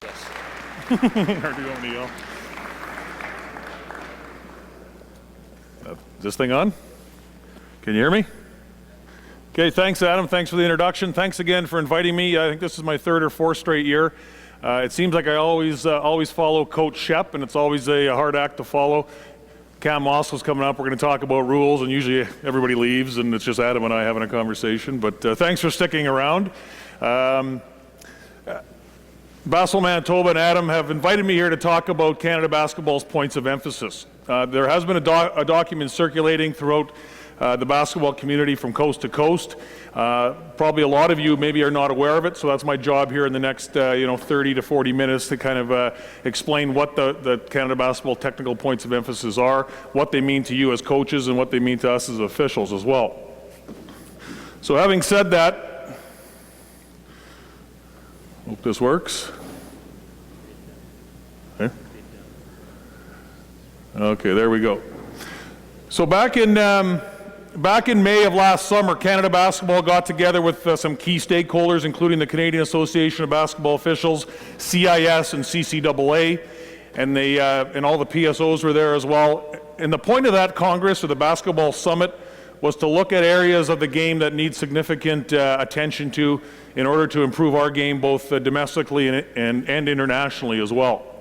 Yes. Or do you want me to yell? Is this thing on? Can you hear me? Okay, thanks Adam, thanks for the introduction. Thanks again for inviting me. I think this is my third or fourth straight year. It seems like I always follow Coach Shep, and it's always a hard act to follow. Cam Moskal's coming up, we're going to talk about rules, and usually everybody leaves and it's just Adam and I having a conversation, but thanks for sticking around. Basketball Manitoba and Adam have invited me here to talk about Canada basketball's points of emphasis. There has been a document circulating throughout the basketball community from coast to coast. Probably a lot of you maybe are not aware of it, so that's my job here in the next 30 to 40 minutes to kind of explain what the Canada basketball technical points of emphasis are, what they mean to you as coaches, and what they mean to us as officials as well. So having said that, hope this works. Okay, there we go. So back in May of last summer, Canada Basketball got together with some key stakeholders, including the Canadian Association of Basketball Officials, CIS, and CCAA, and all the PSOs were there as well. And the point of that Congress, or the Basketball Summit, was to look at areas of the game that need significant attention to in order to improve our game both domestically and internationally as well.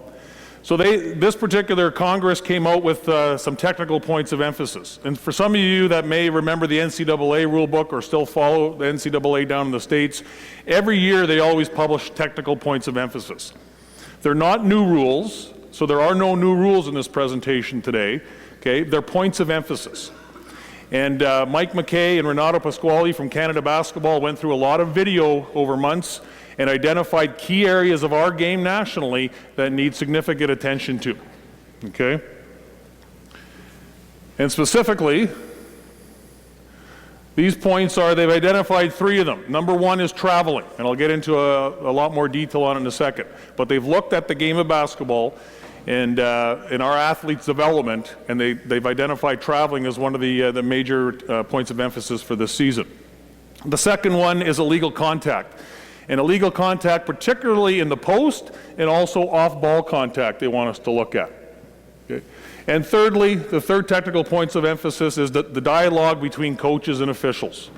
So this particular Congress came out with some technical points of emphasis. And for some of you that may remember the NCAA rule book or still follow the NCAA down in the States, every year they always publish technical points of emphasis. They're not new rules, so there are no new rules in this presentation today. Okay, they're points of emphasis. And Mike McKay and Renato Pasquale from Canada Basketball went through a lot of video over months and identified key areas of our game nationally that need significant attention to. Okay? And specifically, these points are, they've identified three of them. Number one is traveling, and I'll get into a lot more detail on it in a second. But they've looked at the game of basketball and in our athletes' development, and they've identified traveling as one of the major points of emphasis for this season. The second one is illegal contact. And illegal contact, particularly in the post, and also off-ball contact, they want us to look at. Okay? And thirdly, the third technical points of emphasis is the dialogue between coaches and officials.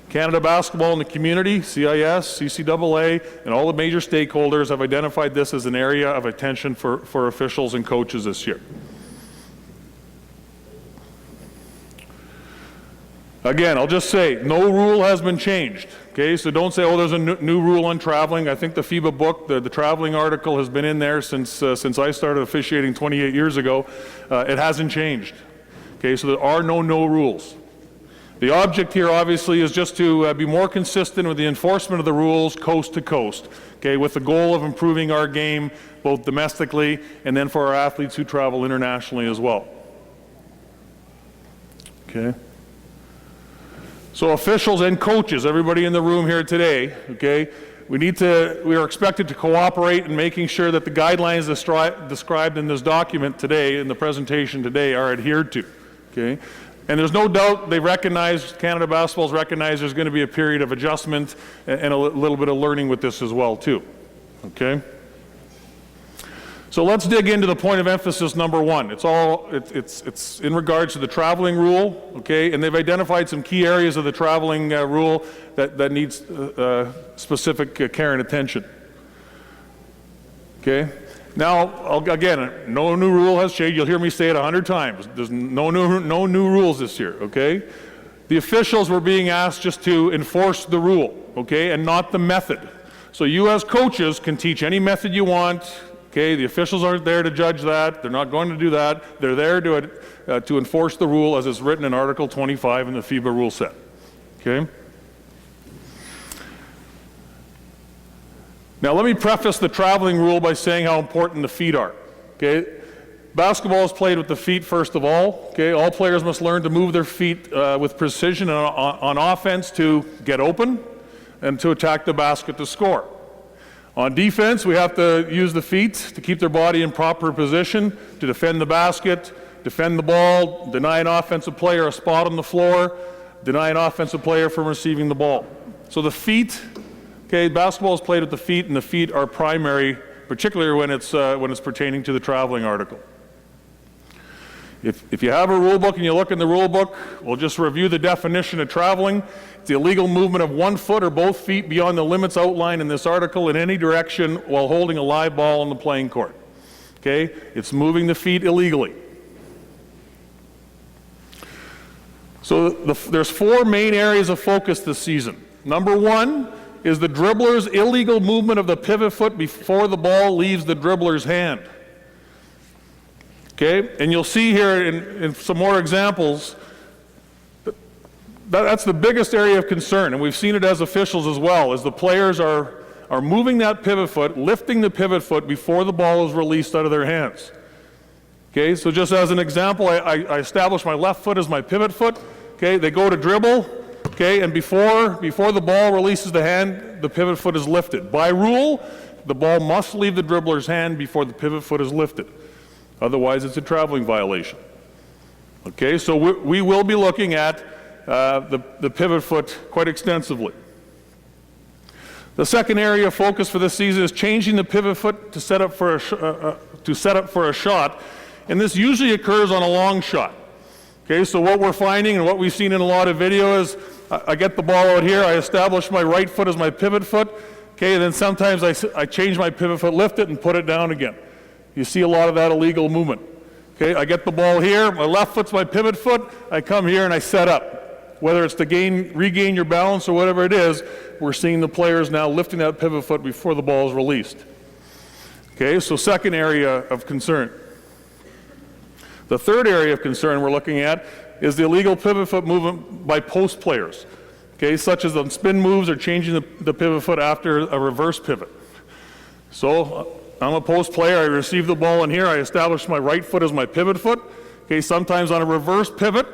Canada Basketball and the community, CIS, CCAA, and all the major stakeholders have identified this as an area of attention for officials and coaches this year. Again, I'll just say, no rule has been changed. Okay, so don't say, oh, there's a new rule on traveling. I think the FIBA book, the traveling article has been in there since I started officiating 28 years ago. It hasn't changed. Okay, so there are no rules. The object here obviously is just to be more consistent with the enforcement of the rules coast to coast, okay, with the goal of improving our game both domestically and then for our athletes who travel internationally as well. Okay. So officials and coaches, everybody in the room here today, okay, we are expected to cooperate in making sure that the guidelines described in this document today, in the presentation today, are adhered to, okay? And there's no doubt they recognize, Canada Basketball's recognized there's going to be a period of adjustment and a little bit of learning with this as well too, okay? So let's dig into the point of emphasis number one. It's in regards to the traveling rule, okay? And they've identified some key areas of the traveling rule that needs specific care and attention, okay? Now, again, no new rule has changed. You'll hear me say it 100 times. There's no new rules this year, okay? The officials were being asked just to enforce the rule, okay, and not the method. So you as coaches can teach any method you want, okay? The officials aren't there to judge that. They're not going to do that. They're there to enforce the rule as it's written in Article 25 in the FIBA rule set, okay? Now let me preface the traveling rule by saying how important the feet are, okay? Basketball is played with the feet first of all, okay? All players must learn to move their feet with precision on offense to get open and to attack the basket to score. On defense, we have to use the feet to keep their body in proper position, to defend the basket, defend the ball, deny an offensive player a spot on the floor, deny an offensive player from receiving the ball. So the feet, okay, basketball is played with the feet, and the feet are primary particularly when it's pertaining to the traveling article. If you have a rule book and you look in the rule book, we'll just review the definition of traveling. It's the illegal movement of 1 foot or both feet beyond the limits outlined in this article in any direction while holding a live ball on the playing court. Okay? It's moving the feet illegally. So there's 4 main areas of focus this season. Number 1 is the dribbler's illegal movement of the pivot foot before the ball leaves the dribbler's hand. Okay, and you'll see here in some more examples, that's the biggest area of concern, and we've seen it as officials as well, as the players are moving that pivot foot, lifting the pivot foot before the ball is released out of their hands. Okay, so just as an example, I establish my left foot as my pivot foot. Okay, they go to dribble, okay, and before the ball releases the hand, the pivot foot is lifted. By rule, the ball must leave the dribbler's hand before the pivot foot is lifted. Otherwise, it's a traveling violation. Okay, so we will be looking at the pivot foot quite extensively. The second area of focus for this season is changing the pivot foot to set up for a shot, and this usually occurs on a long shot. Okay, so what we're finding and what we've seen in a lot of video is I get the ball out here, I establish my right foot as my pivot foot, okay, and then sometimes I change my pivot foot, lift it, and put it down again. You see a lot of that illegal movement. Okay, I get the ball here, my left foot's my pivot foot, I come here and I set up. Whether it's to regain your balance or whatever it is, we're seeing the players now lifting that pivot foot before the ball is released. Okay, so second area of concern. The third area of concern we're looking at is the illegal pivot foot movement by post players. Okay, such as on spin moves or changing the pivot foot after a reverse pivot. So I'm a post player, I receive the ball in here, I establish my right foot as my pivot foot. Okay, sometimes on a reverse pivot,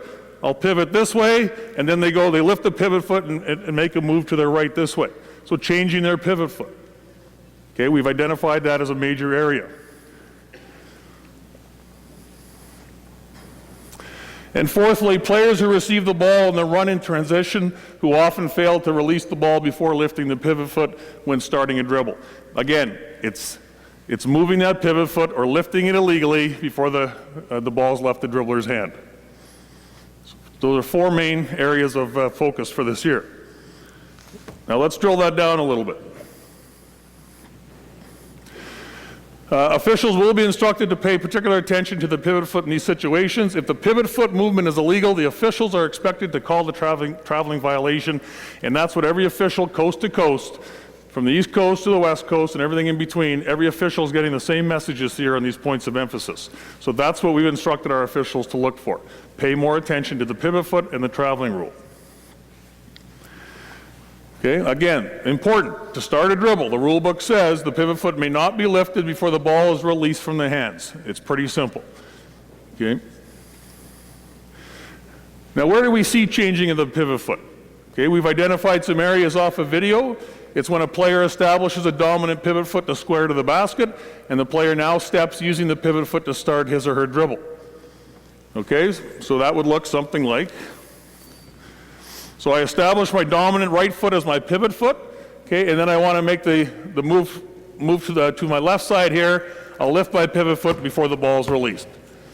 I'll pivot this way, and then they lift the pivot foot and make a move to their right this way. So changing their pivot foot. Okay, we've identified that as a major area. And fourthly, players who receive the ball in the run in transition who often fail to release the ball before lifting the pivot foot when starting a dribble. Again, it's moving that pivot foot or lifting it illegally before the ball's left the dribbler's hand. Those are 4 main areas of focus for this year. Now let's drill that down a little bit. Officials will be instructed to pay particular attention to the pivot foot in these situations. If the pivot foot movement is illegal, the officials are expected to call the traveling violation, and that's what every official coast to coast, from the East Coast to the West Coast and everything in between, every official is getting the same messages here on these points of emphasis. So that's what we've instructed our officials to look for. Pay more attention to the pivot foot and the traveling rule. Okay, again, important, to start a dribble, the rule book says the pivot foot may not be lifted before the ball is released from the hands. It's pretty simple. Okay. Now where do we see changing of the pivot foot? Okay, we've identified some areas off of video. It's when a player establishes a dominant pivot foot to square to the basket, and the player now steps using the pivot foot to start his or her dribble. Okay, so that would look something like, so I establish my dominant right foot as my pivot foot, okay, and then I want to make the move to my left side here. I'll lift my pivot foot before the ball is released.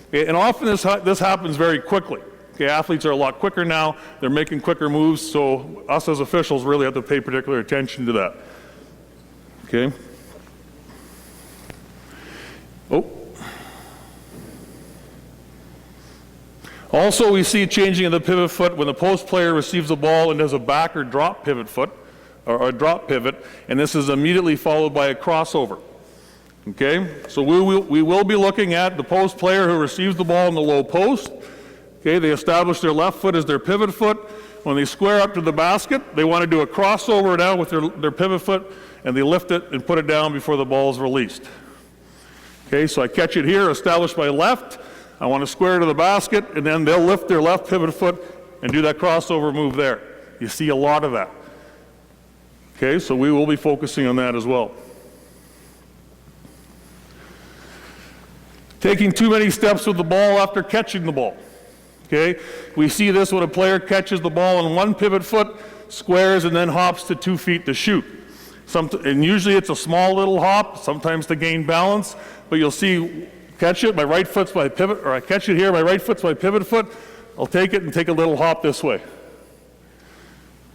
Okay, and often this happens very quickly. Okay, athletes are a lot quicker now. They're making quicker moves, so us as officials really have to pay particular attention to that. Okay. Oh. Also, we see changing of the pivot foot when the post player receives the ball and does a back or drop pivot foot, or a drop pivot, and this is immediately followed by a crossover. Okay, so we will be looking at the post player who receives the ball in the low post. Okay, they establish their left foot as their pivot foot. When they square up to the basket, they want to do a crossover now with their pivot foot, and they lift it and put it down before the ball is released. Okay, so I catch it here, establish my left, I want to square to the basket, and then they'll lift their left pivot foot and do that crossover move there. You see a lot of that. Okay, so we will be focusing on that as well. Taking too many steps with the ball after catching the ball. Okay, we see this when a player catches the ball on one pivot foot, squares, and then hops to 2 feet to shoot. And usually it's a small little hop, sometimes to gain balance, but you'll see, catch it, my right foot's my pivot, or I catch it here, my right foot's my pivot foot, I'll take it and take a little hop this way.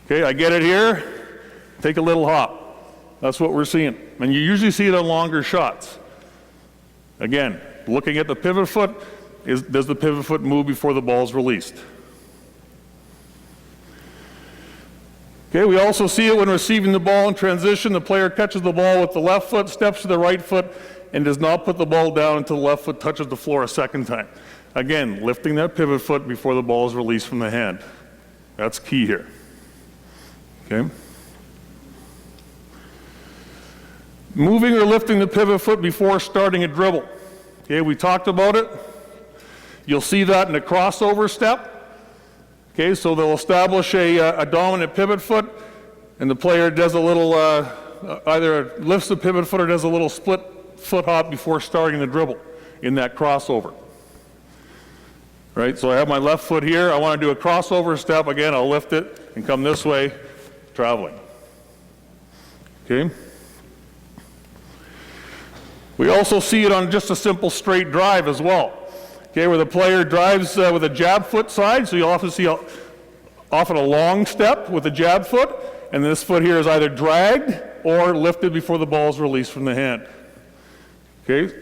Okay, I get it here, take a little hop. That's what we're seeing. And you usually see it on longer shots. Again, looking at the pivot foot, does the pivot foot move before the ball is released? Okay, we also see it when receiving the ball in transition. The player catches the ball with the left foot, steps to the right foot, and does not put the ball down until the left foot touches the floor a second time. Again, lifting that pivot foot before the ball is released from the hand. That's key here. Okay? Moving or lifting the pivot foot before starting a dribble. Okay, we talked about it. You'll see that in a crossover step. Okay, so they'll establish a dominant pivot foot, and the player does a little, either lifts the pivot foot or does a little split foot hop before starting the dribble in that crossover. Right, so I have my left foot here, I want to do a crossover step, again, I'll lift it and come this way, traveling. Okay? We also see it on just a simple straight drive as well. Okay, where the player drives with a jab foot side, so you'll often see often a long step with a jab foot, and this foot here is either dragged or lifted before the ball is released from the hand. Okay?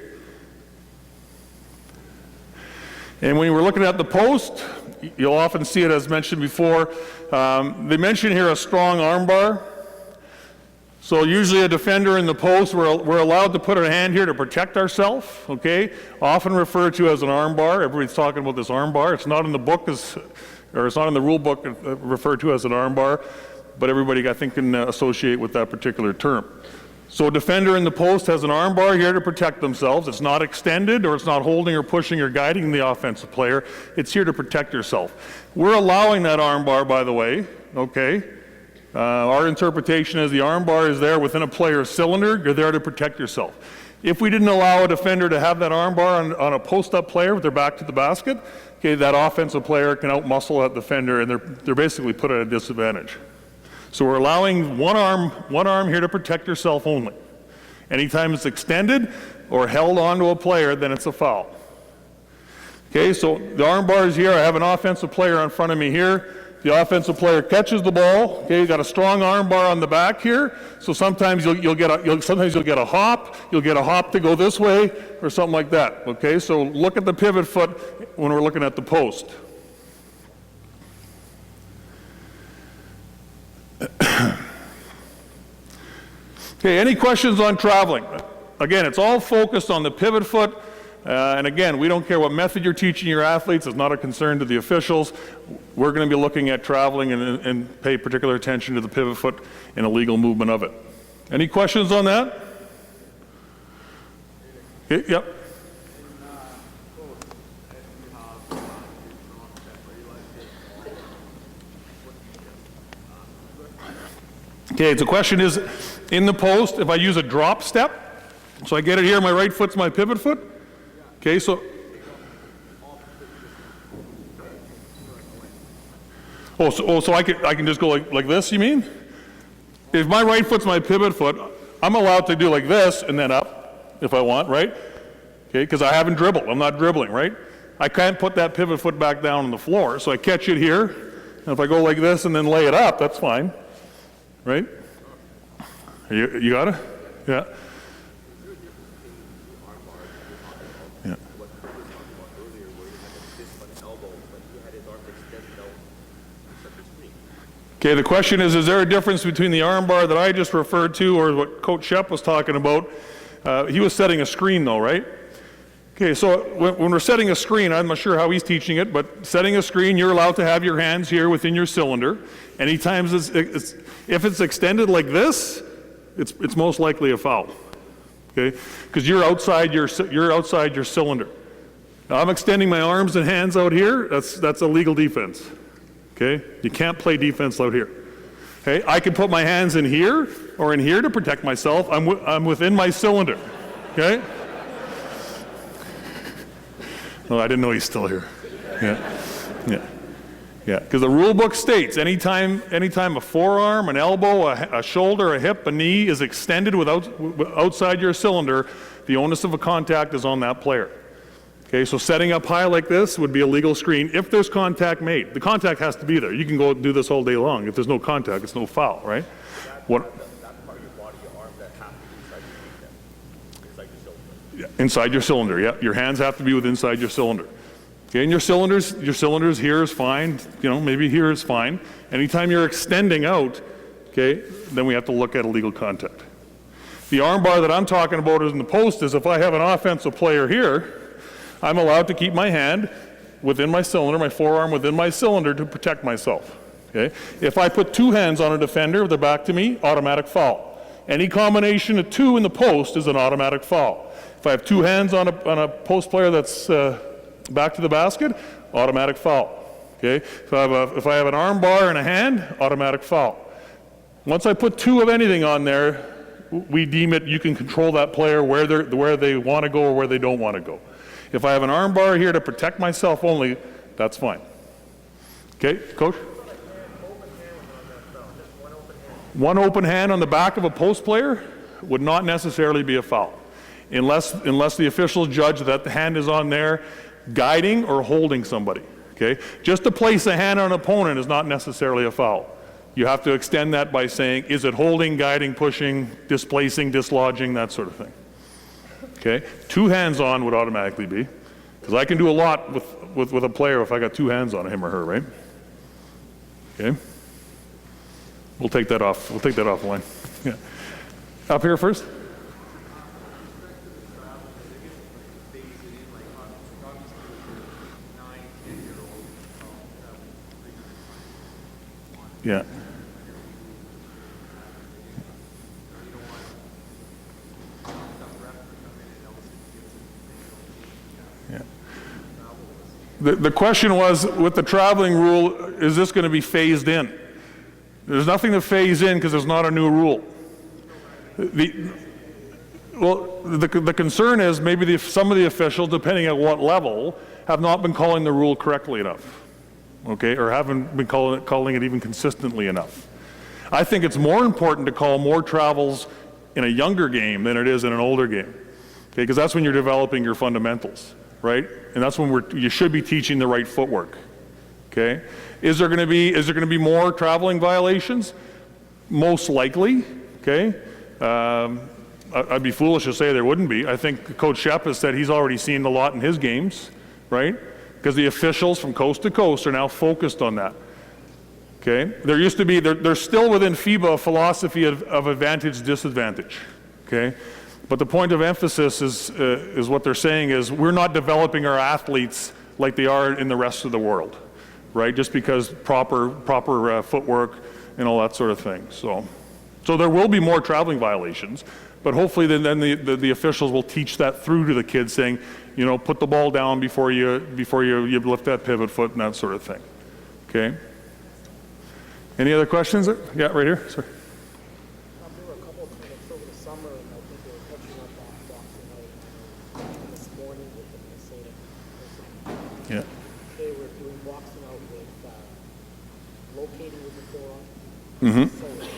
And when we're looking at the post, you'll often see it as mentioned before. They mention here a strong arm bar. So usually a defender in the post, we're allowed to put our hand here to protect ourselves, okay? Often referred to as an arm bar. Everybody's talking about this arm bar. It's not in the book, or it's not in the rule book referred to as an arm bar, but everybody I think can associate with that particular term. So a defender in the post has an arm bar here to protect themselves. It's not extended, or it's not holding or pushing or guiding the offensive player. It's here to protect yourself. We're allowing that arm bar, by the way, okay? Our interpretation is the arm bar is there within a player's cylinder. You're there to protect yourself. If we didn't allow a defender to have that arm bar on a post-up player with their back to the basket, okay, that offensive player can outmuscle that defender, and they're basically put at a disadvantage. So we're allowing one arm here to protect yourself only. Anytime it's extended or held onto a player, then it's a foul. Okay, so the arm bar is here. I have an offensive player in front of me here. The offensive player catches the ball. Okay, you got a strong arm bar on the back here. So sometimes you'll get a hop. You'll get a hop to go this way or something like that. Okay, so look at the pivot foot when we're looking at the post. Okay, any questions on traveling? Again, it's all focused on the pivot foot. And again, we don't care what method you're teaching your athletes. It's not a concern to the officials. We're going to be looking at traveling and pay particular attention to the pivot foot and illegal movement of it. Any questions on that? Okay, yep. Okay, the question is, in the post, if I use a drop step, so I get it here, my right foot's my pivot foot. Okay, so I can just go like this, you mean? If my right foot's my pivot foot, I'm allowed to do like this and then up if I want, right? Okay, because I haven't dribbled. I'm not dribbling, right? I can't put that pivot foot back down on the floor, so I catch it here, and if I go like this and then lay it up, that's fine, right? You got it? Yeah. Okay, the question is there a difference between the arm bar that I just referred to or what Coach Shep was talking about? He was setting a screen though, right? Okay, so when we're setting a screen, I'm not sure how he's teaching it, but setting a screen, you're allowed to have your hands here within your cylinder. Anytime if it's extended like this, it's most likely a foul, okay? Because you're outside your cylinder. Now, I'm extending my arms and hands out here. That's illegal defense. Okay, you can't play defense out here. Okay, I can put my hands in here or in here to protect myself. I'm within my cylinder. Okay. Oh, I didn't know he's still here. Yeah, yeah. Yeah, because the rule book states anytime a forearm, an elbow, a shoulder, a hip, a knee is extended outside your cylinder, the onus of a contact is on that player. Okay, so setting up high like this would be a legal screen if there's contact made. The contact has to be there. You can go do this all day long. If there's no contact, it's no foul, right? That part of your body, your arm, that has to be inside your cylinder. Yeah, inside your cylinder, yeah. Your hands have to be inside your cylinder. Okay, and your cylinders here is fine, maybe here is fine. Anytime you're extending out, okay, then we have to look at illegal contact. The arm bar that I'm talking about is in the post is if I have an offensive player here, I'm allowed to keep my hand within my cylinder, my forearm within my cylinder to protect myself. Okay? If I put two hands on a defender, with their back to me, automatic foul. Any combination of two in the post is an automatic foul. If I have two hands on a post player that's back to the basket, automatic foul. Okay? If I have an arm bar and a hand, automatic foul. Once I put two of anything on there, we deem it you can control that player where they want to go or where they don't want to go. If I have an arm bar here to protect myself only, that's fine. Okay, Coach? One open hand on the back of a post player would not necessarily be a foul, unless the officials judge that the hand is on there guiding or holding somebody. Okay? Just to place a hand on an opponent is not necessarily a foul. You have to extend that by saying, is it holding, guiding, pushing, displacing, dislodging, that sort of thing. Okay? Two hands on would automatically be, because I can do a lot with a player if I got two hands on him or her, right? Okay? We'll take that off. We'll take that offline. Yeah. Up here first. Yeah. The question was, with the traveling rule, is this going to be phased in? There's nothing to phase in because there's not a new rule. The concern is maybe some of the officials, depending at what level, have not been calling the rule correctly enough, okay, or haven't been calling it even consistently enough. I think it's more important to call more travels in a younger game than it is in an older game, okay, because that's when you're developing your fundamentals. Right? And that's when you should be teaching the right footwork. Okay? Is there going to be more traveling violations? Most likely. Okay? I'd be foolish to say there wouldn't be. I think Coach Shep has said he's already seen a lot in his games, right? Because the officials from coast to coast are now focused on that. Okay? There used to be, there's still within FIBA a philosophy of advantage disadvantage. Okay? But the point of emphasis is what they're saying is we're not developing our athletes like they are in the rest of the world, right? Just because proper footwork and all that sort of thing. So there will be more traveling violations, but hopefully then the officials will teach that through to the kids, saying, put the ball down before you lift that pivot foot and that sort of thing. Okay. Any other questions? Yeah, right here. Sorry. Yeah. They were doing boxing out with locating with the forearm. Mm-hmm. So, is that a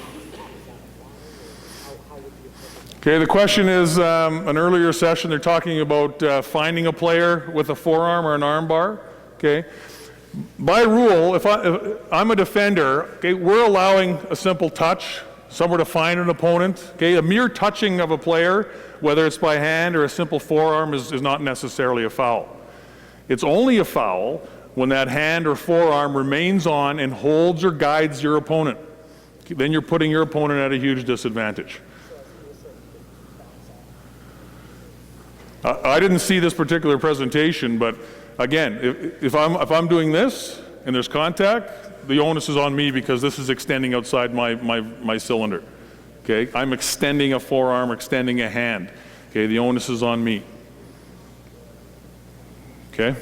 or how would you approach it? Okay, the question is, an earlier session, they're talking about finding a player with a forearm or an arm bar. Okay. By rule, if I'm a defender, okay, we're allowing a simple touch, somewhere to find an opponent. Okay, a mere touching of a player, whether it's by hand or a simple forearm, is not necessarily a foul. It's only a foul when that hand or forearm remains on and holds or guides your opponent. Then you're putting your opponent at a huge disadvantage. I didn't see this particular presentation, but again, if I'm doing this and there's contact, the onus is on me because this is extending outside my cylinder. Okay, I'm extending a forearm, extending a hand. Okay, the onus is on me. Okay.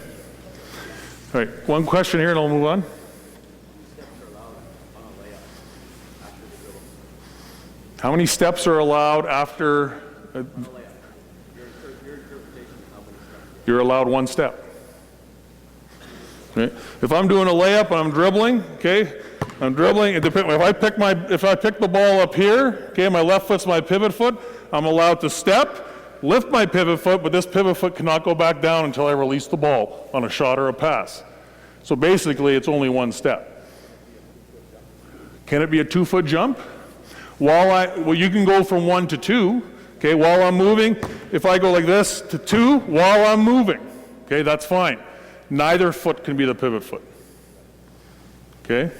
All right. One question here, and I'll move on. How many steps are allowed after? You're allowed one step. Okay? If I'm doing a layup and I'm dribbling, okay, I'm dribbling. If I pick the ball up here, okay, my left foot's my pivot foot, I'm allowed to step, lift my pivot foot, but this pivot foot cannot go back down until I release the ball on a shot or a pass. So basically, it's only one step. Can it be a 2-foot jump? Well, you can go from 1 to 2. Okay, while I'm moving, if I go like this to 2 while I'm moving, okay, that's fine. Neither foot can be the pivot foot. Okay?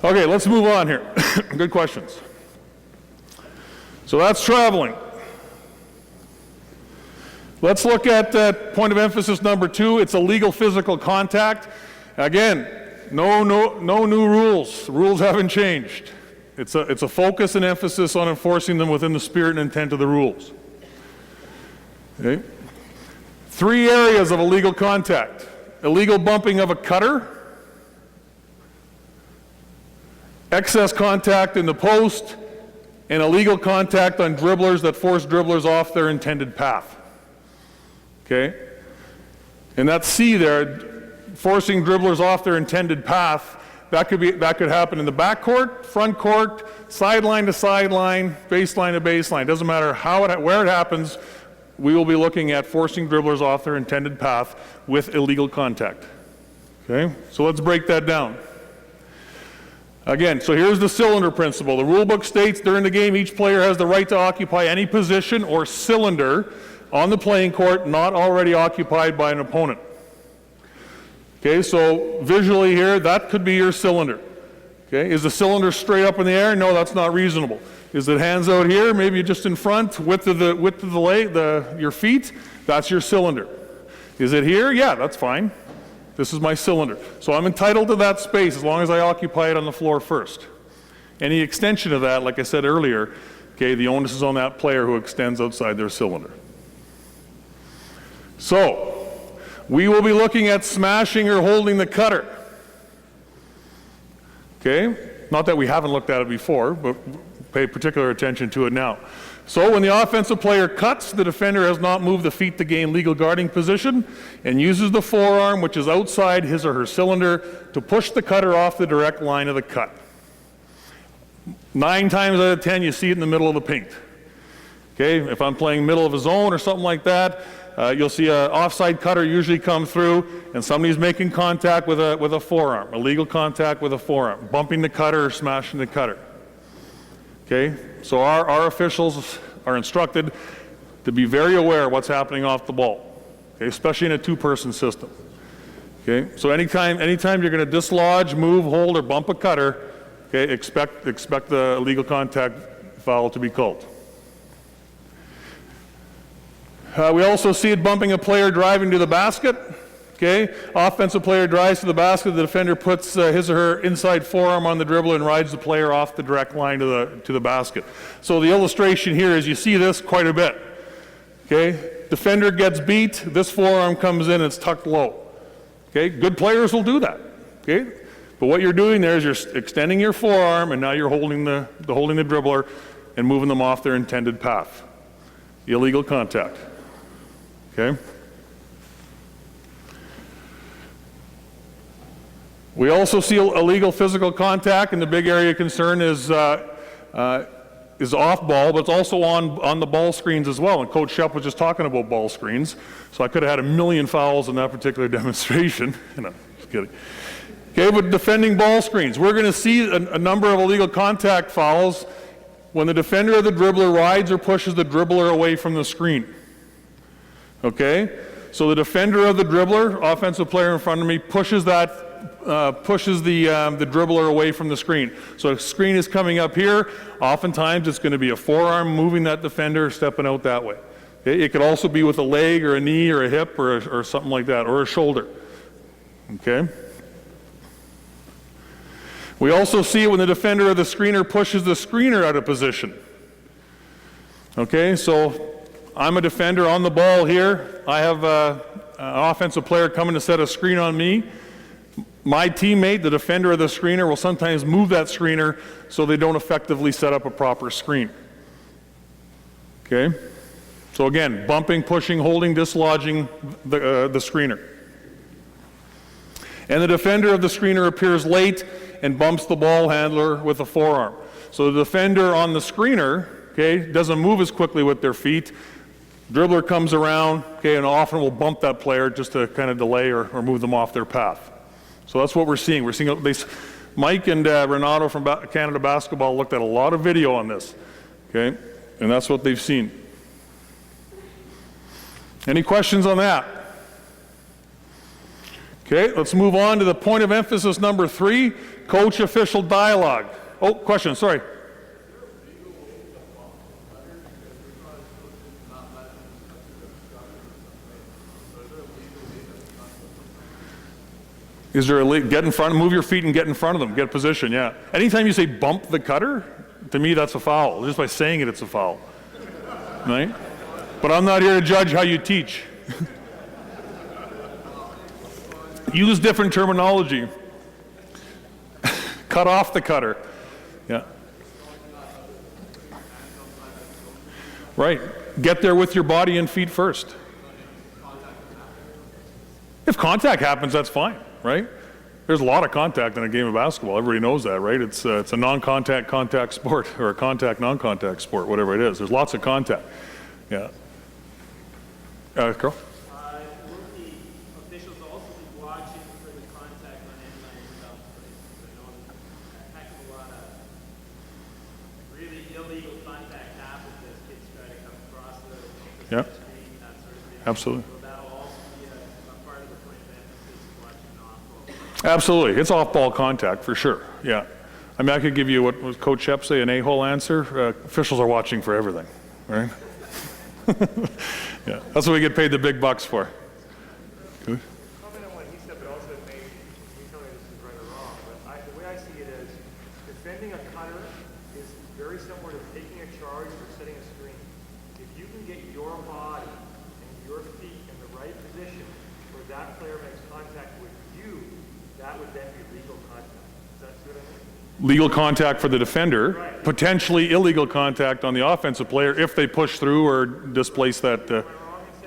Okay, let's move on here. Good questions. So that's traveling. Let's look at point of emphasis number 2. It's illegal physical contact. Again, no new rules. The rules haven't changed. It's a focus and emphasis on enforcing them within the spirit and intent of the rules. Okay? 3 areas of illegal contact. Illegal bumping of a cutter, excess contact in the post, and illegal contact on dribblers that force dribblers off their intended path. Okay? And that C there, forcing dribblers off their intended path, that could happen in the backcourt, front court, sideline to sideline, baseline to baseline. Doesn't matter where it happens, we will be looking at forcing dribblers off their intended path with illegal contact. Okay? So let's break that down. Again, so here's the cylinder principle. The rule book states during the game each player has the right to occupy any position or cylinder on the playing court not already occupied by an opponent. Okay, so visually here, that could be your cylinder. Okay, is the cylinder straight up in the air? No, that's not reasonable. Is it hands out here, maybe just in front, width of your feet? That's your cylinder. Is it here? Yeah, that's fine. This is my cylinder. So I'm entitled to that space as long as I occupy it on the floor first. Any extension of that, like I said earlier, okay, the onus is on that player who extends outside their cylinder. So, we will be looking at smashing or holding the cutter. Okay? Not that we haven't looked at it before, but pay particular attention to it now. So when the offensive player cuts, the defender has not moved the feet to gain legal guarding position and uses the forearm, which is outside his or her cylinder, to push the cutter off the direct line of the cut. 9 times out of 10, you see it in the middle of the paint. Okay, if I'm playing middle of a zone or something like that, you'll see an offside cutter usually come through, and somebody's making contact with a forearm, illegal contact with a forearm, bumping the cutter or smashing the cutter. Okay, so our officials are instructed to be very aware of what's happening off the ball, okay, especially in a 2-person system. Okay, so anytime you're going to dislodge, move, hold, or bump a cutter, okay, expect the illegal contact foul to be called. We also see it bumping a player driving to the basket. Okay, offensive player drives to the basket, the defender puts his or her inside forearm on the dribbler and rides the player off the direct line to the basket. So the illustration here is you see this quite a bit. Okay, defender gets beat, this forearm comes in, it's tucked low. Okay, good players will do that. Okay, but what you're doing there is you're extending your forearm and now you're holding the dribbler and moving them off their intended path. Illegal contact. Okay. We also see illegal physical contact, and the big area of concern is off ball, but it's also on the ball screens as well. And Coach Shep was just talking about ball screens, so I could have had a million fouls in that particular demonstration. No, just kidding. Okay, but defending ball screens, we're going to see a number of illegal contact fouls when the defender of the dribbler rides or pushes the dribbler away from the screen. Okay, so the defender of the dribbler, offensive player in front of me, pushes the dribbler away from the screen. So if the screen is coming up here, oftentimes it's going to be a forearm moving that defender, stepping out that way. It could also be with a leg or a knee or a hip or something like that, or a shoulder. Okay. We also see when the defender of the screener pushes the screener out of position. Okay, so I'm a defender on the ball here. I have an offensive player coming to set a screen on me. My teammate, the defender of the screener, will sometimes move that screener so they don't effectively set up a proper screen. Okay? So again, bumping, pushing, holding, dislodging the screener. And the defender of the screener appears late and bumps the ball handler with a forearm. So the defender on the screener, okay, doesn't move as quickly with their feet. Dribbler comes around, okay, and often will bump that player just to kind of delay or move them off their path. So that's what we're seeing. We're seeing Mike and Renato from Canada Basketball looked at a lot of video on this, okay, and that's what they've seen. Any questions on that? Okay, let's move on to the point of emphasis number 3, coach-official dialogue. Oh, question, sorry. Is there a get in front, move your feet and get in front of them, get position, yeah. Anytime you say bump the cutter, to me that's a foul. Just by saying it, it's a foul, right? But I'm not here to judge how you teach. Use different terminology. Cut off the cutter, yeah. Right, get there with your body and feet first. If contact happens, that's fine. Right? There's a lot of contact in a game of basketball. Everybody knows that, right? It's a non-contact contact sport, or a contact non-contact sport, whatever it is. There's lots of contact. Yeah. Carl? Will the officials also be watching for the contact on end-line stuff? I know a heck of a lot of really illegal contact happens as kids try to come across the Yeah. screen, that sort of thing. Absolutely. So that'll also be a part of the point of emphasis, watching off-ball. Absolutely. It's off-ball contact for sure. Yeah. I mean, I could give you what was Coach Shep say, an a-hole answer. Officials are watching for everything, right? Yeah. That's what we get paid the big bucks for. Good. Comment on what he said, but also maybe you tell me this is right or wrong. But the way I see it is, defending a cutter is very similar to taking a charge or setting a screen. If you can get your body and your feet in the right position where that player makes contact with you, that would then be legal contact. Does that see what I mean? Legal contact for the defender, Right. potentially illegal contact on the offensive player if they push through or displace that.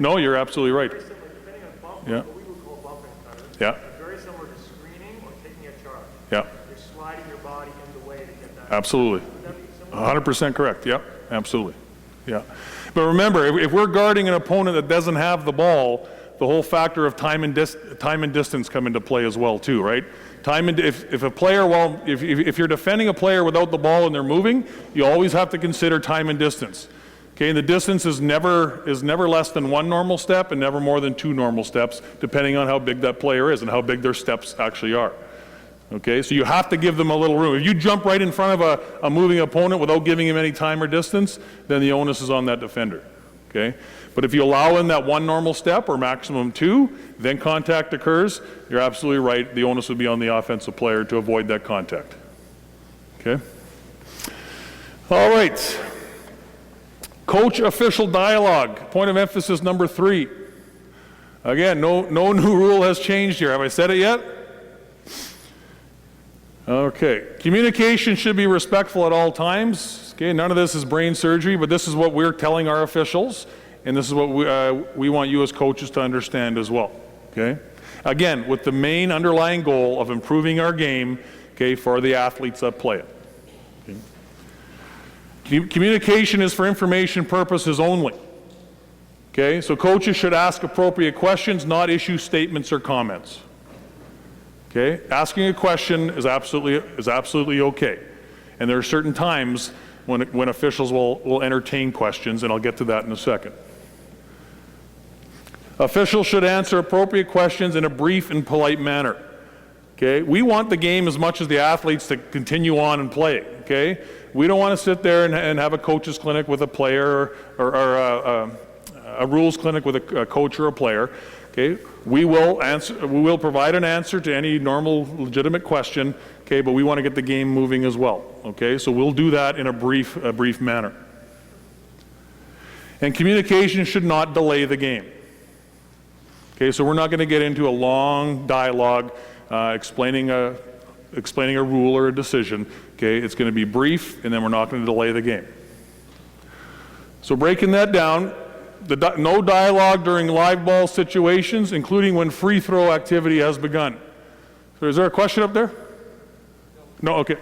No, you're absolutely right. Very similar, depending on bump, Yeah. what we would call bumping a cutter. Yeah. But very similar to screening or taking a charge. Yeah, You're sliding your body in the way to get that. absolutely. Would that be similar? 100% correct. Yep, absolutely. Yeah. But remember, if we're guarding an opponent that doesn't have the ball, the whole factor of time and distance come into play as well too, right? If a player, if you're defending a player without the ball and they're moving, you always have to consider time and distance. Okay, and the distance is never less than 1 normal step and never more than 2 normal steps, depending on how big that player is and how big their steps actually are. Okay, so you have to give them a little room. If you jump right in front of a moving opponent without giving him any time or distance, then the onus is on that defender. Okay, but if you allow in that 1 normal step or maximum 2, then contact occurs, you're absolutely right, the onus would be on the offensive player to avoid that contact. Okay? All right. Coach-official dialogue, point of emphasis number 3. Again, no new rule has changed here. Have I said it yet? Okay. Communication should be respectful at all times. Okay, none of this is brain surgery, but this is what we're telling our officials, and this is what we want you as coaches to understand as well. Okay? Again, with the main underlying goal of improving our game, okay, for the athletes that play it. Okay? Communication is for information purposes only. Okay? So coaches should ask appropriate questions, not issue statements or comments. Okay? Asking a question is absolutely okay. And there are certain times when officials will entertain questions, and I'll get to that in a second. Officials should answer appropriate questions in a brief and polite manner. Okay? We want the game as much as the athletes to continue on and play. Okay? We don't want to sit there and have a coach's clinic with a player or a rules clinic with a coach or a player. Okay? We will provide an answer to any normal, legitimate question. Okay? But we want to get the game moving as well. Okay? So we'll do that in a brief manner. And communication should not delay the game. Okay, so we're not going to get into a long dialogue explaining a rule or a decision. Okay, it's going to be brief, and then we're not going to delay the game. So breaking that down, no dialogue during live ball situations, including when free throw activity has begun. So is there a question up there? No, okay.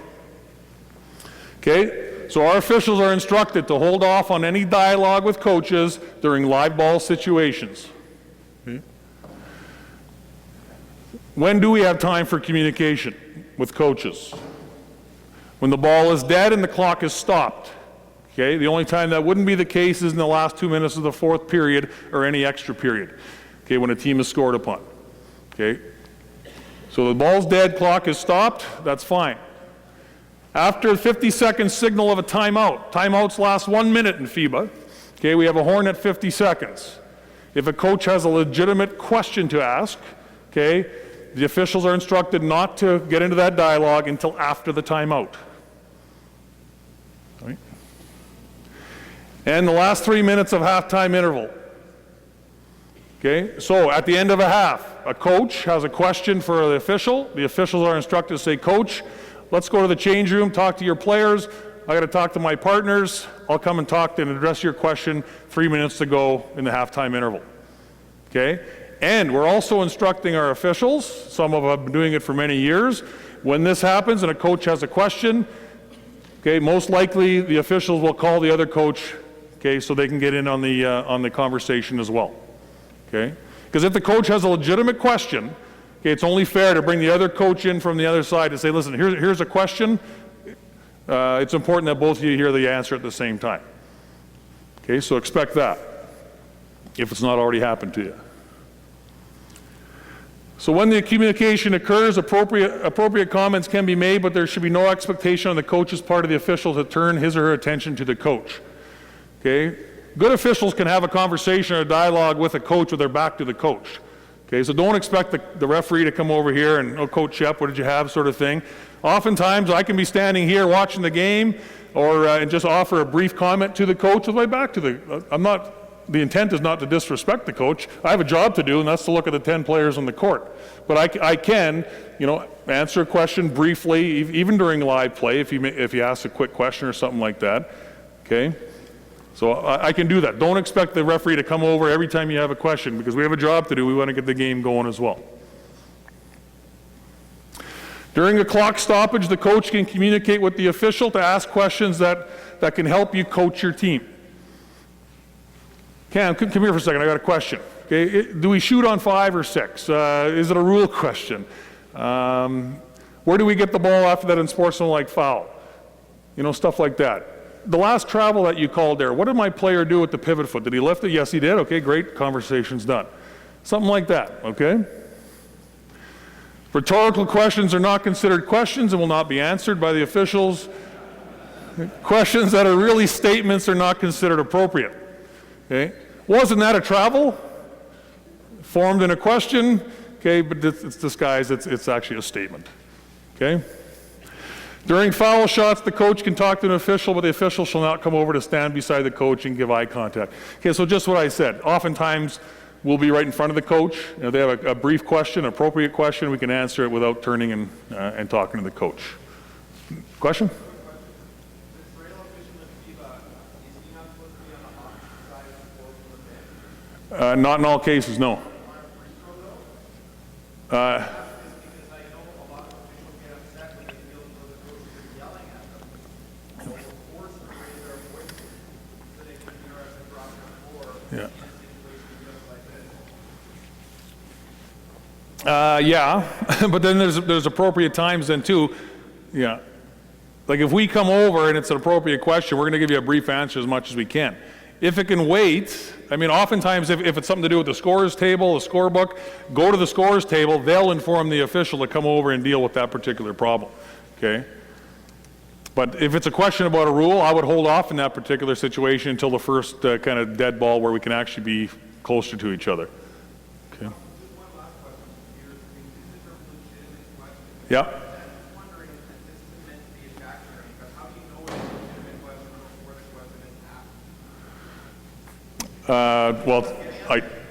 Okay, so our officials are instructed to hold off on any dialogue with coaches during live ball situations. Okay. When do we have time for communication with coaches? When the ball is dead and the clock is stopped. Okay, the only time that wouldn't be the case is in the last 2 minutes of the fourth period or any extra period. Okay, when a team is scored upon. Okay, so the ball's dead, clock is stopped, that's fine. After the 50-second signal of a timeout, timeouts last 1 minute in FIBA. Okay, we have a horn at 50 seconds. If a coach has a legitimate question to ask, okay, the officials are instructed not to get into that dialogue until after the timeout. Right. And the last 3 minutes of halftime interval. Okay, so at the end of a half, a coach has a question for the official. The officials are instructed to say, Coach, let's go to the change room, talk to your players. I got to talk to my partners. I'll come and talk and address your question 3 minutes to go in the halftime interval. Okay? And we're also instructing our officials, some of them have been doing it for many years, when this happens and a coach has a question, okay, most likely the officials will call the other coach, okay, so they can get in on the conversation as well. Okay? Because if the coach has a legitimate question, okay, it's only fair to bring the other coach in from the other side to say, listen, here's a question. It's important that both of you hear the answer at the same time. Okay, so expect that, if it's not already happened to you. So when the communication occurs, appropriate comments can be made, but there should be no expectation on the coach's part of the official to turn his or her attention to the coach. Okay? Good officials can have a conversation or a dialogue with a coach with their back to the coach. Okay, so don't expect the referee to come over here and, oh, Coach Shep, what did you have, sort of thing. Oftentimes, I can be standing here watching the game or and just offer a brief comment to the coach with my back to the intent is not to disrespect the coach. I have a job to do, and that's to look at the 10 players on the court. But I can, answer a question briefly, even during live play, if you ask a quick question or something like that. Okay? So I can do that. Don't expect the referee to come over every time you have a question, because we have a job to do. We want to get the game going as well. During a clock stoppage, the coach can communicate with the official to ask questions that can help you coach your team. Cam, come here for a second. I got a question. Okay, do we shoot on 5 or 6? Is it a rule question? Where do we get the ball after that unsportsmanlike foul? Stuff like that. The last travel that you called there, what did my player do with the pivot foot? Did he lift it? Yes, he did. Okay, great. Conversation's done. Something like that, okay? Rhetorical questions are not considered questions and will not be answered by the officials. Questions that are really statements are not considered appropriate. Okay? Wasn't that a travel? Formed in a question, okay, but it's disguised, it's actually a statement. Okay? During foul shots, the coach can talk to an official, but the official shall not come over to stand beside the coach and give eye contact. Okay, so just what I said. Oftentimes, we'll be right in front of the coach. They have a brief question, appropriate question, we can answer it without turning and talking to the coach. Question? Not in all cases, no. Yeah, but then there's appropriate times then too. Yeah, like if we come over and it's an appropriate question, we're going to give you a brief answer as much as we can. If it can wait, I mean, oftentimes if it's something to do with the scorer's table, the scorebook, go to the scorer's table. They'll inform the official to come over and deal with that particular problem. Okay. But if it's a question about a rule, I would hold off in that particular situation until the first kind of dead ball where we can actually be closer to each other. Okay. Yeah. Well,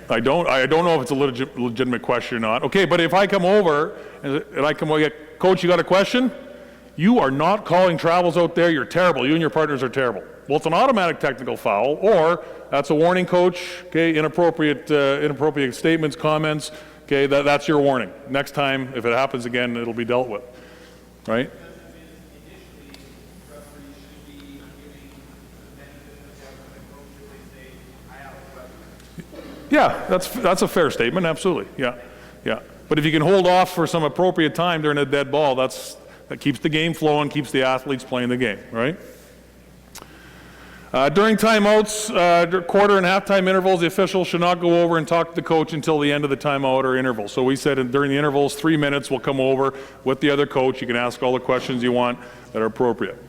I don't know if it's a legitimate question or not. Okay, but if I come over and I come over, Coach, you got a question? You are not calling travels out there. You're terrible. You and your partners are terrible. Well, it's an automatic technical foul, or that's a warning, Coach. Okay, inappropriate statements, comments. Okay, that's your warning. Next time, if it happens again, it'll be dealt with, right? Yeah, that's a fair statement, absolutely, yeah, yeah. But if you can hold off for some appropriate time during a dead ball, that keeps the game flowing, keeps the athletes playing the game, right? During timeouts, quarter and halftime intervals, the officials should not go over and talk to the coach until the end of the timeout or interval. So we said during the intervals, 3 minutes, we'll come over with the other coach. You can ask all the questions you want that are appropriate.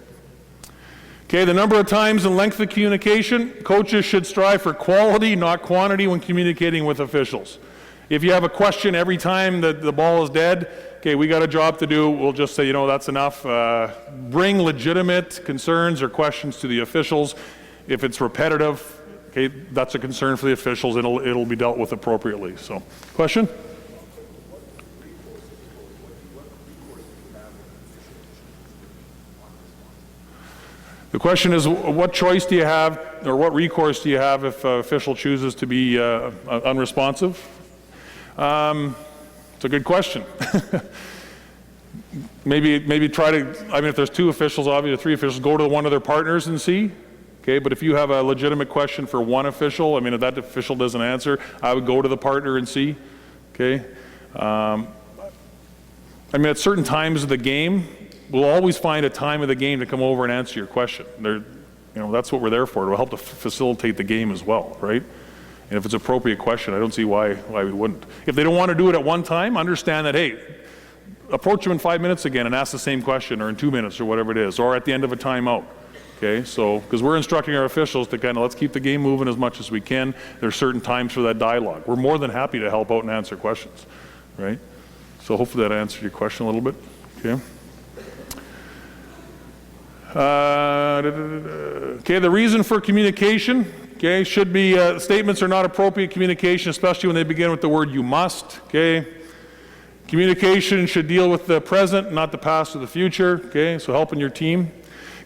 Okay, the number of times and length of communication, coaches should strive for quality, not quantity, when communicating with officials. If you have a question every time that the ball is dead, okay, we got a job to do, we'll just say, you know, that's enough. Bring legitimate concerns or questions to the officials. If it's repetitive, okay, that's a concern for the officials, it'll be dealt with appropriately. So, question? The question is, what choice do you have, or what recourse do you have if an official chooses to be unresponsive? It's a good question. maybe try to, I mean, if there's 2 officials, obviously 3 officials, go to one of their partners and see. Okay, but if you have a legitimate question for one official, I mean, if that official doesn't answer, I would go to the partner and see. Okay. I mean, at certain times of the game, we'll always find a time of the game to come over and answer your question. You know, that's what we're there for. It'll help to facilitate the game as well, right? And if it's an appropriate question, I don't see why we wouldn't. If they don't want to do it at one time, understand that, hey, approach them in 5 minutes again and ask the same question, or in 2 minutes, or whatever it is, or at the end of a timeout. Okay, so, because we're instructing our officials to kind of, let's keep the game moving as much as we can. There's certain times for that dialogue. We're more than happy to help out and answer questions, right? So hopefully that answered your question a little bit, okay? Okay, the reason for communication, okay, should be, statements are not appropriate communication, especially when they begin with the word you must, okay? Communication should deal with the present, not the past or the future, okay? So helping your team.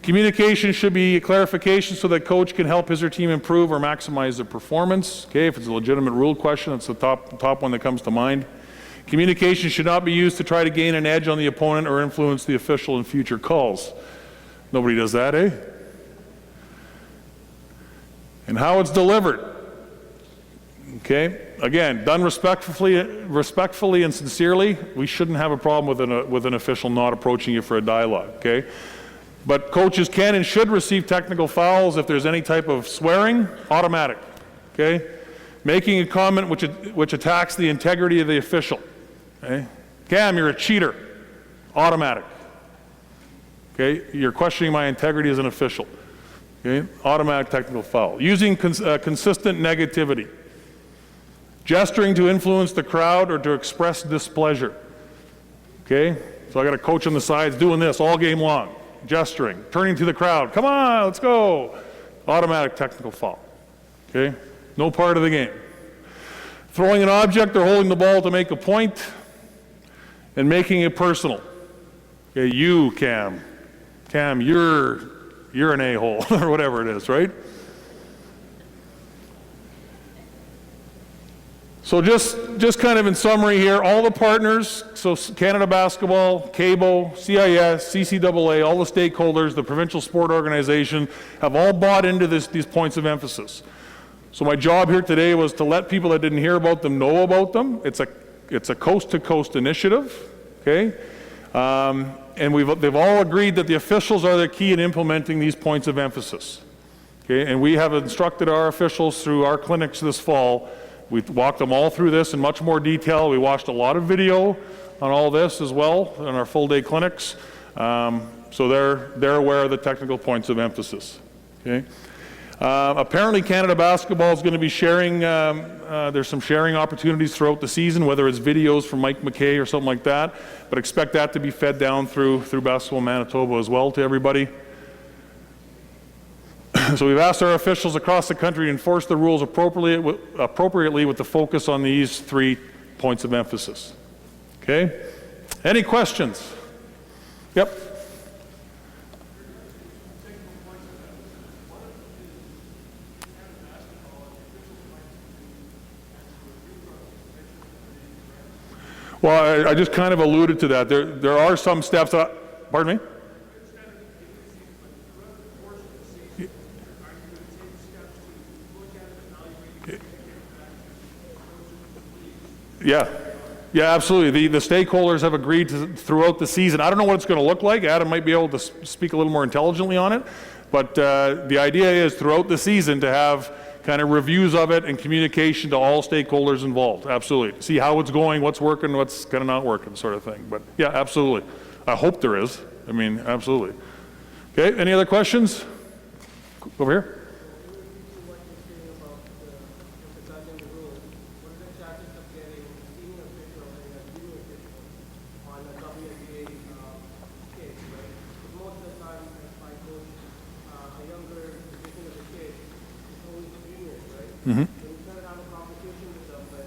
Communication should be clarification so that coach can help his or team improve or maximize their performance. Okay, if it's a legitimate rule question, that's the top one that comes to mind. Communication should not be used to try to gain an edge on the opponent or influence the official in future calls. Nobody does that, eh? And how it's delivered. Okay, again, done respectfully and sincerely. We shouldn't have a problem with an official not approaching you for a dialogue. Okay. But coaches can and should receive technical fouls if there's any type of swearing, automatic, okay? Making a comment which attacks the integrity of the official, okay? Cam, you're a cheater, automatic, okay? You're questioning my integrity as an official, okay? Automatic technical foul. Using consistent negativity. Gesturing to influence the crowd or to express displeasure, okay? So I got a coach on the sides doing this all game long. Gesturing, turning to the crowd, come on, let's go. Automatic technical foul, okay? No part of the game. Throwing an object or holding the ball to make a point and making it personal. Okay, you, Cam, you're an a-hole, or whatever it is, right? So just kind of in summary here, all the partners, so Canada Basketball, CABO, CIS, CCAA, all the stakeholders, the provincial sport organization, have all bought into these points of emphasis. So my job here today was to let people that didn't hear about them know about them. It's a coast-to-coast initiative, okay? And they've all agreed that the officials are the key in implementing these points of emphasis, okay? And we have instructed our officials through our clinics this fall. We've walked them all through this in much more detail. We watched a lot of video on all this as well in our full-day clinics. So they're aware of the technical points of emphasis. Okay. Apparently Canada Basketball is going to be sharing, there's some sharing opportunities throughout the season, whether it's videos from Mike McKay or something like that, but expect that to be fed down through Basketball Manitoba as well to everybody. So we've asked our officials across the country to enforce the rules appropriately with the focus on these 3 points of emphasis. Okay? Any questions? Yep. Well, I just kind of alluded to that. There are some steps, pardon me? Yeah, yeah, absolutely. The stakeholders have agreed to, throughout the season. I don't know what it's going to look like. Adam might be able to speak a little more intelligently on it, but the idea is throughout the season to have kind of reviews of it and communication to all stakeholders involved. Absolutely. See how it's going, what's working, what's kind of not working, sort of thing. But yeah, absolutely. I hope there is. I mean, absolutely. Okay, any other questions? Over here. Mm-hmm. When you turn it on a competition with them, but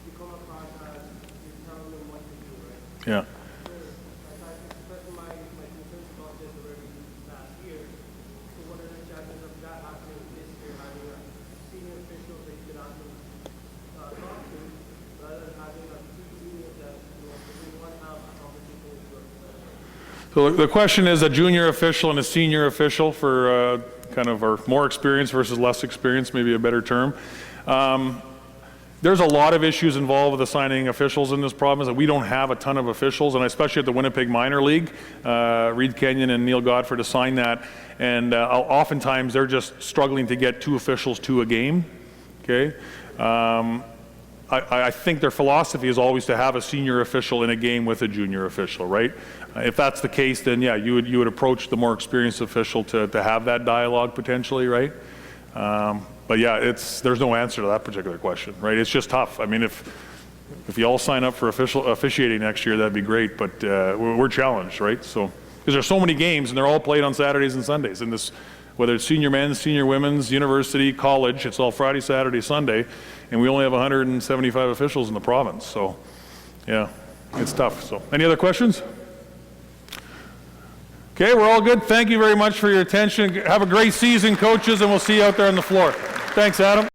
you come across as you're telling them what to do, right? Yeah. I expressed my concerns about this already last year. So what are the chances of that happening this year, having a senior official that you can actually talk to, rather than having like two juniors that, doesn't want to have a competition with your professional? So the question is a junior official and a senior official for kind of our more experience versus less experience, maybe a better term. There's a lot of issues involved with assigning officials in this province, and we don't have a ton of officials, and especially at the Winnipeg Minor League. Reed Kenyon and Neil Godford assign that, and oftentimes they're just struggling to get 2 officials to a game. Okay. I think their philosophy is always to have a senior official in a game with a junior official, right? If that's the case, then yeah, you would approach the more experienced official to have that dialogue potentially, right? But yeah, there's no answer to that particular question, right? It's just tough. I mean, if you all sign up for officiating next year, that'd be great, but we're challenged, right? So, because there's so many games and they're all played on Saturdays and Sundays, and this, whether it's senior men's, senior women's, university, college, it's all Friday, Saturday, Sunday, and we only have 175 officials in the province, so yeah, it's tough. So, any other questions? Okay, we're all good. Thank you very much for your attention. Have a great season, coaches, and we'll see you out there on the floor. Thanks, Adam.